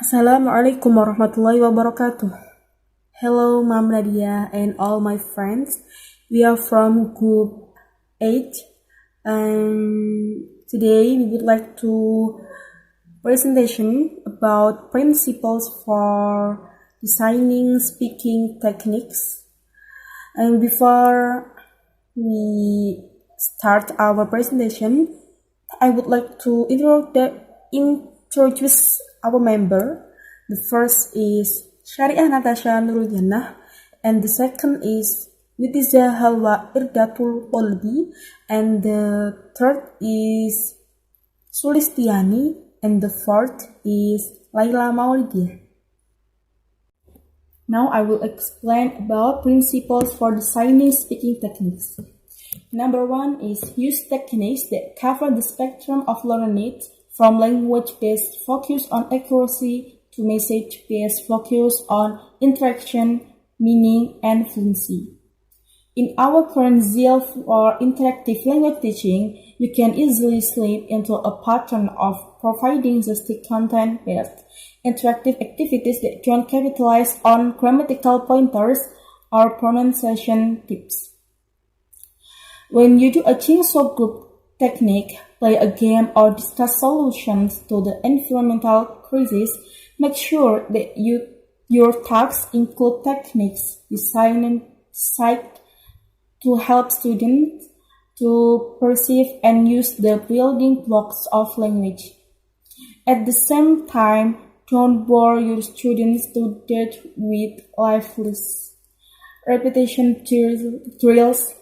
Assalamualaikum warahmatullahi wabarakatuh. Hello, Mom Nadia and all my friends. We are from Group 8, and today we would like to presentation about principles for designing speaking techniques. And before we start our presentation, I would like to introduce our member. The first is Syari'ah Natasya N.J, and the second is Witiza, Halwa, Irdatul, Qolbi, and the third is Sulistiyani, and the fourth is Laila Maulidiyah. Now I will explain about principles for designing speaking techniques. Number 1 is use techniques that cover the spectrum of learner needs, from language-based focus on accuracy to message-based focus on interaction, meaning, and fluency. In our current zeal for interactive language teaching, we can easily slip into a pattern of providing just content-based interactive activities that don't capitalize on grammatical pointers or pronunciation tips. When you do a jigsaw group technique, play a game, or discuss solutions to the environmental crisis, make sure that your tasks include techniques designed to help students to perceive and use the building blocks of language. At the same time, don't bore your students to death with lifeless repetition drills.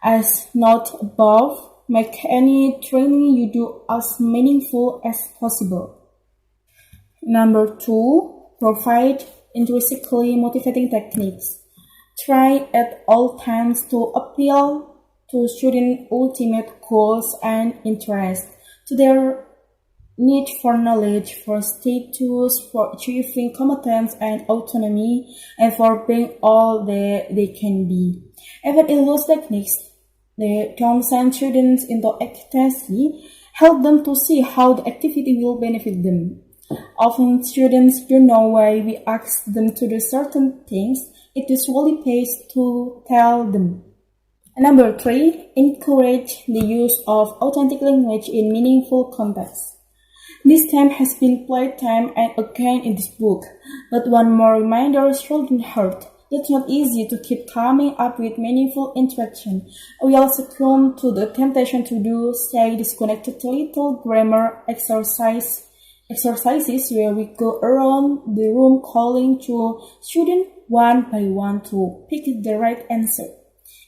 As noted above, make any training you do as meaningful as possible. Number 2, provide intrinsically motivating techniques. Try at all times to appeal to students' ultimate goals and interests, to their need for knowledge, for status, for achieving competence and autonomy, and for being all that they can be. Even in those techniques, they don't send students into ecstasy, help them to see how the activity will benefit them. Often students don't know why we ask them to do certain things. It usually pays to tell them. Number 3, encourage the use of authentic language in meaningful contexts. This theme has been played time and again in this book, but one more reminder shouldn't hurt. It's not easy to keep coming up with meaningful interaction. We all succumb to the temptation to do, say, disconnected little grammar exercises where we go around the room calling to students one by one to pick the right answer.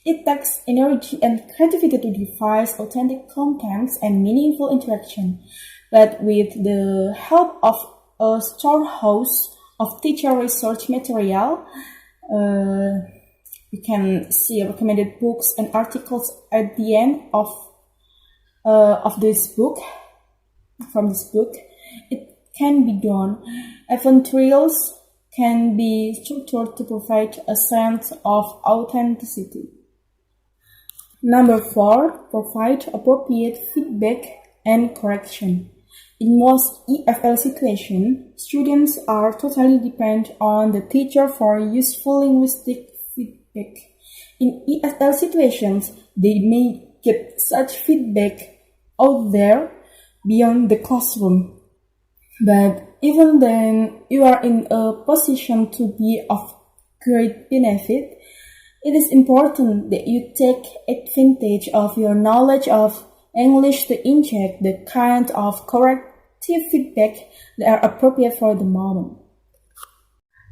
It takes energy and creativity to devise authentic contents and meaningful interaction, but with the help of a storehouse of teacher research material, you can see recommended books and articles at the end of this book. From this book, it can be done. Even drills can be structured to provide a sense of authenticity. Number 4, provide appropriate feedback and correction. In most EFL situations, students are totally dependent on the teacher for useful linguistic feedback. In EFL situations, they may get such feedback out there beyond the classroom. But even then, you are in a position to be of great benefit. It is important that you take advantage of your knowledge of English to inject the kind of corrective feedback that are appropriate for the moment.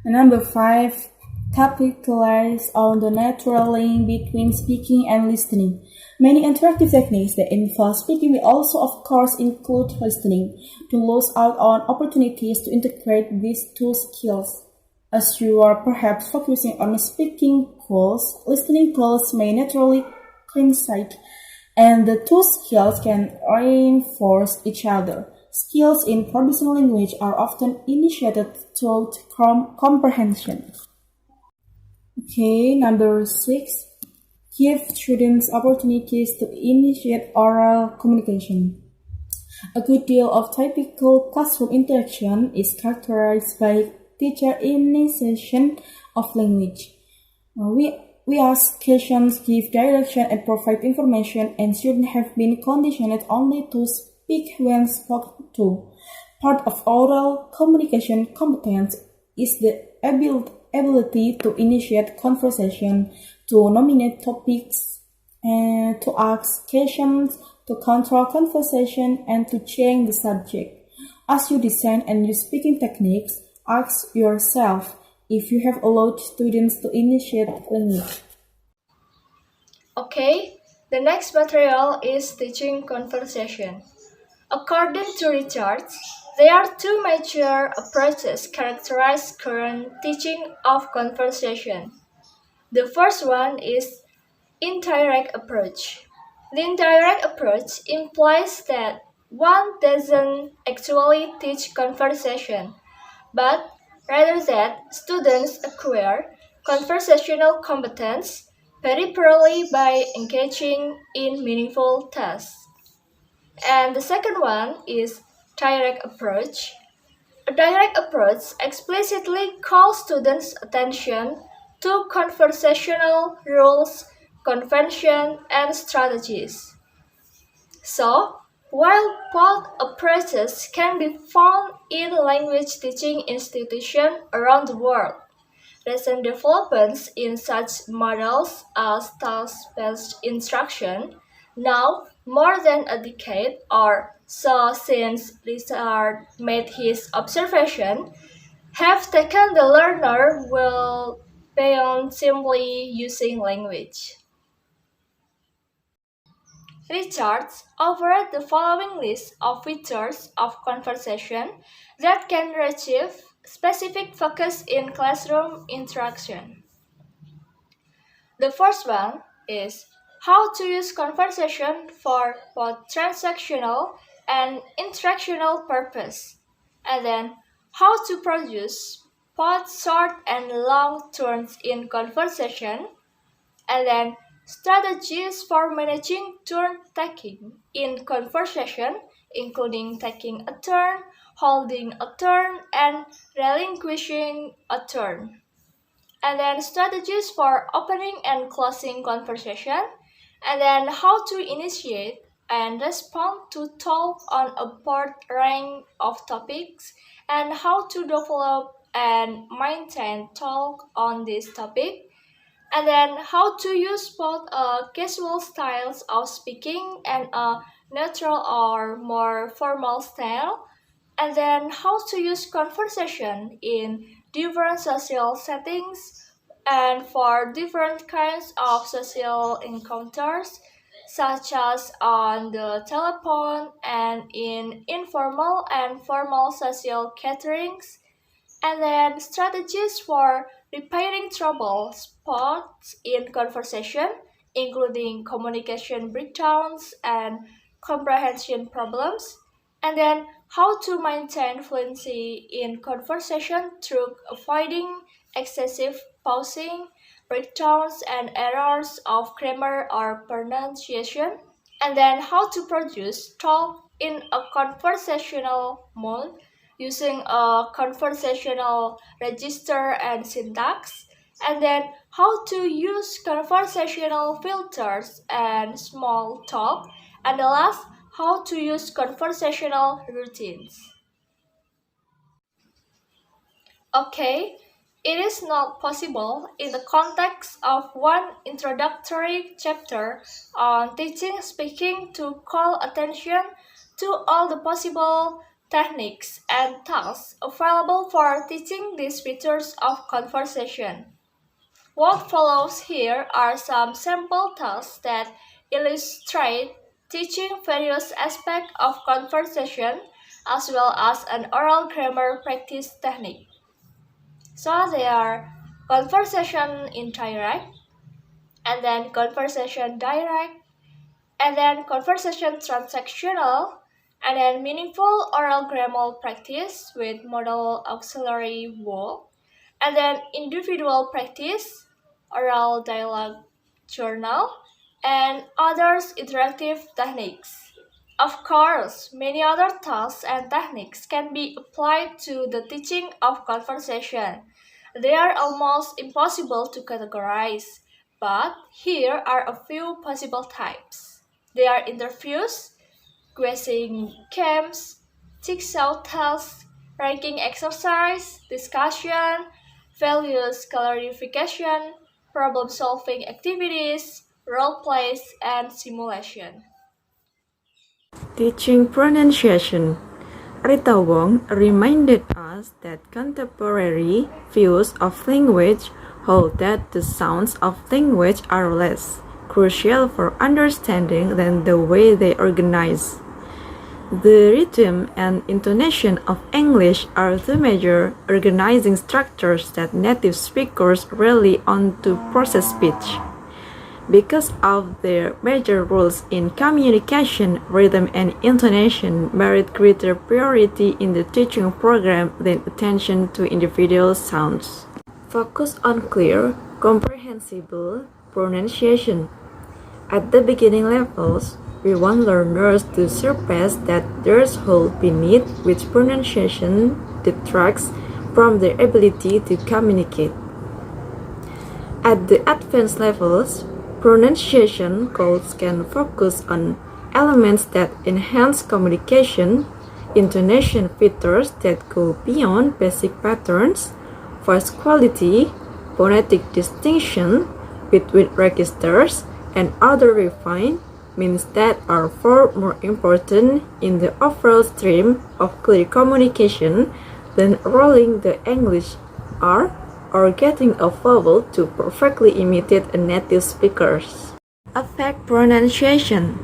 Number 5, capitalize on the natural link between speaking and listening. Many interactive techniques that involve speaking will also, of course, include listening. Don't lose out on opportunities to integrate these two skills. As you are perhaps focusing on speaking goals, listening goals may naturally coincide, and the two skills can reinforce each other. Skills in producing language are often initiated through comprehension. Okay, number 6. Give students opportunities to initiate oral communication. A good deal of typical classroom interaction is characterized by teacher initiation of language. We ask questions, give direction, and provide information, and shouldn't have been conditioned only to speak when spoken to. Part of oral communication competence is the ability to initiate conversation, to nominate topics, and to ask questions, to control conversation, and to change the subject. As you design and use speaking techniques, ask yourself if you have allowed students to initiate language. Okay, the next material is teaching conversation. According to Richards, there are two major approaches characterize current teaching of conversation. The first one is indirect approach. The indirect approach implies that one doesn't actually teach conversation, but rather that students acquire conversational competence peripherally by engaging in meaningful tasks. And the second one is direct approach. A direct approach explicitly calls students' attention to conversational rules, convention, and strategies. So, while both approaches can be found in language teaching institutions around the world, recent developments in such models as task-based instruction, now more than a decade or so since Richard made his observation, have taken the learner well beyond simply using language. Richards offered the following list of features of conversation that can achieve specific focus in classroom interaction. The first one is how to use conversation for both transactional and interactional purpose, and then how to produce both short and long turns in conversation, and then strategies for managing turn taking in conversation, including taking a turn, holding a turn, and relinquishing a turn. And then strategies for opening and closing conversation, and then how to initiate and respond to talk on a broad range of topics, and how to develop and maintain talk on this topic, and then how to use both casual styles of speaking and a neutral or more formal style, and then how to use conversation in different social settings and for different kinds of social encounters, such as on the telephone and in informal and formal social gatherings, and then strategies for repairing trouble spots in conversation, including communication breakdowns and comprehension problems, and then how to maintain fluency in conversation through avoiding excessive pausing, breakdowns, and errors of grammar or pronunciation, and then how to produce talk in a conversational mode using a conversational register and syntax, and then how to use conversational filters and small talk, and the last, how to use conversational routines. Okay, it is not possible in the context of one introductory chapter on teaching speaking to call attention to all the possible techniques and tasks available for teaching these features of conversation. What follows here are some sample tasks that illustrate teaching various aspects of conversation as well as an oral grammar practice technique. So they are conversation indirect, and then conversation direct, and then conversation transactional, and then meaningful oral grammar practice with modal auxiliary verb, and then individual practice, oral dialogue journal, and others interactive techniques. Of course, many other tasks and techniques can be applied to the teaching of conversation. They are almost impossible to categorize, but here are a few possible types. They are interviews, quizzing games, jigsaw tasks, ranking exercise, discussion, values clarification, problem-solving activities, role plays, and simulation. Teaching pronunciation. Rita Wong reminded us that contemporary views of language hold that the sounds of language are less crucial for understanding than the way they organize. The rhythm and intonation of English are the major organizing structures that native speakers rely on to process speech. Because of their major roles in communication, rhythm and intonation merit greater priority in the teaching program than attention to individual sounds. Focus on clear, comprehensible pronunciation. At the beginning levels, we want learners to surpass that threshold beneath which pronunciation detracts from their ability to communicate. At the advanced levels, pronunciation goals can focus on elements that enhance communication, intonation features that go beyond basic patterns, voice quality, phonetic distinction between registers, and other refined means that are far more important in the overall stream of clear communication than rolling the English R or getting a vowel to perfectly imitate a native speaker's. Affect pronunciation.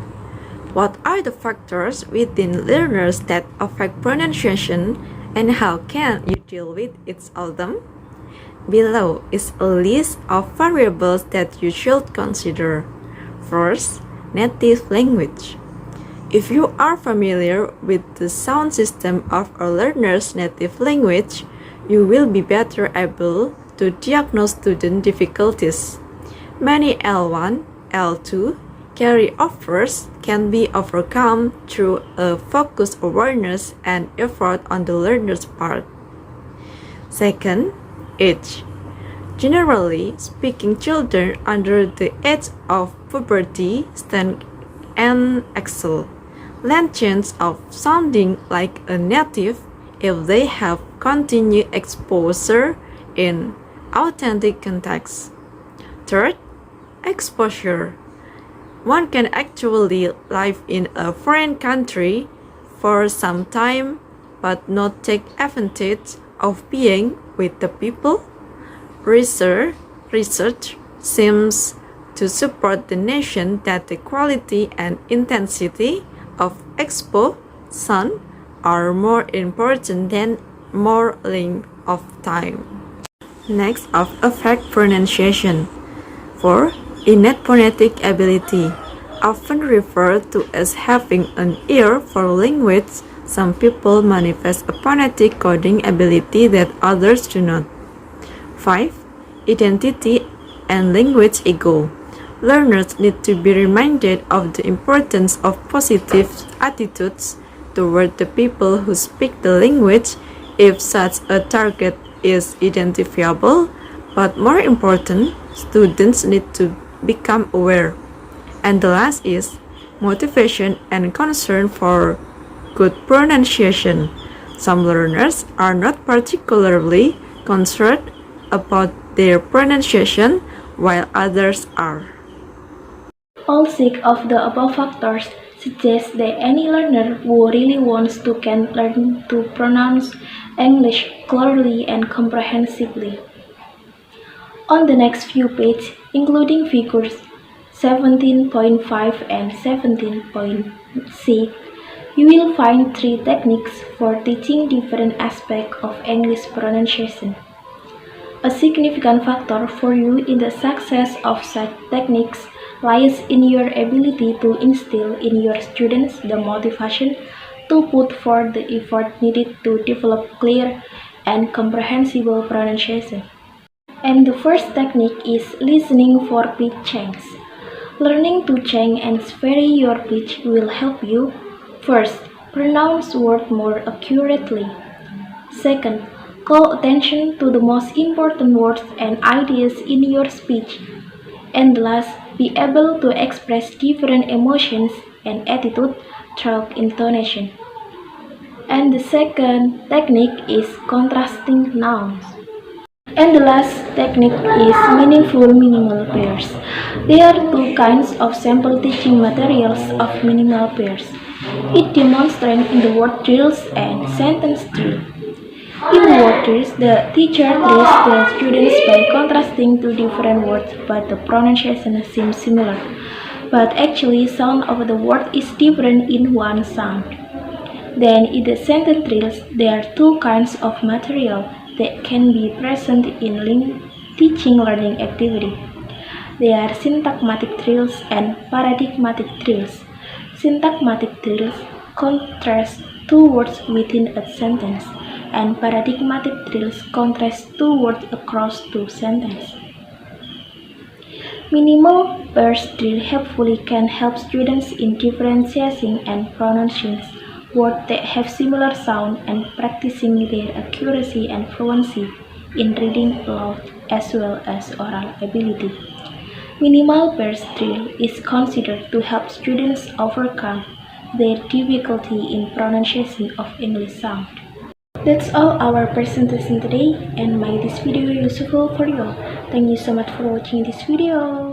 What are the factors within learners that affect pronunciation and how can you deal with each of them? Below is a list of variables that you should consider. First, native language. If you are familiar with the sound system of a learner's native language, you will be better able to diagnose student difficulties. Many L1, L2 carryovers can be overcome through a focused awareness and effort on the learner's part. Second, age. Generally speaking, children under the age of puberty stand and excel. Land chance of sounding like a native if they have continued exposure in authentic context. Third, exposure. One can actually live in a foreign country for some time but not take advantage of being with the people. Research seems to support the notion that the quality and intensity of exposure are more important than more length of time. Next, of affect pronunciation. 4. Innate phonetic ability. Often referred to as having an ear for language, some people manifest a phonetic coding ability that others do not. 5. Identity and language ego. Learners need to be reminded of the importance of positive attitudes toward the people who speak the language if such a target is identifiable, but more important, students need to become aware. And the last is motivation and concern for good pronunciation. Some learners are not particularly concerned about their pronunciation, while others are. All 6 of the above factors suggest that any learner who really wants to can learn to pronounce English clearly and comprehensively. On the next few pages, including figures 17.5 and 17.6, you will find 3 techniques for teaching different aspects of English pronunciation. A significant factor for you in the success of such techniques lies in your ability to instill in your students the motivation to put forth the effort needed to develop clear and comprehensible pronunciation. And the first technique is listening for pitch change. Learning to change and vary your pitch will help you First, pronounce words more accurately. Second, call attention to the most important words and ideas in your speech. And last, be able to express different emotions and attitude through intonation. And the second technique is contrasting nouns. And the last technique is meaningful minimal pairs. There are two kinds of sample teaching materials of minimal pairs. It demonstrates in the word drills and sentence drill. In word drills, the teacher drills the students by contrasting two different words, but the pronunciation seems similar. But actually, sound of the word is different in one sound. Then, in the sentence drills, there are two kinds of material that can be present in teaching learning activity. They are syntagmatic drills and paradigmatic drills. Syntagmatic drills contrast two words within a sentence, and paradigmatic drills contrast two words across two sentences. Minimal pairs drill helpfully can help students in differentiating and pronouncing words that have similar sound and practicing their accuracy and fluency in reading aloud as well as oral ability. Minimal pairs drill is considered to help students overcome their difficulty in pronunciation of English sound. That's all our presentation today, and may this video useful for you. Thank you so much for watching this video.